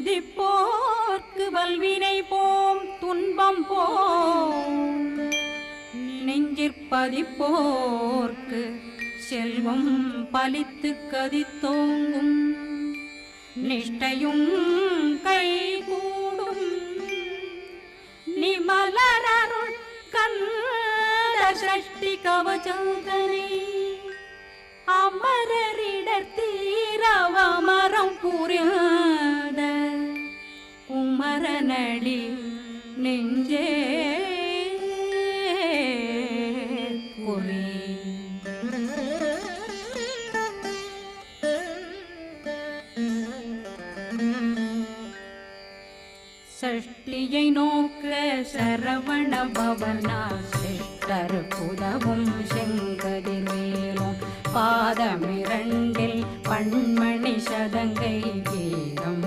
துதிப்போர்க்கு வல்வினை போம் துன்பம் போம் நெஞ்சிற்பதிப்போர்க்கு செல்வம் பலித்து கதித்தோங்கும் நிஷ்டையும் கைகூடும் நிமலரருள் கந்த சஷ்டி கவசந்தனை அமரரிடர் தீரவமரம் புரியாத குமரனடி நெஞ்சே குறி சஷ்டியை நோக்க சரவண பவனா சிஷ்டர் புதவும் செங்கதிர்வேலும் பாதமிரண்டில் பண்மணி சதங்கை கீதம்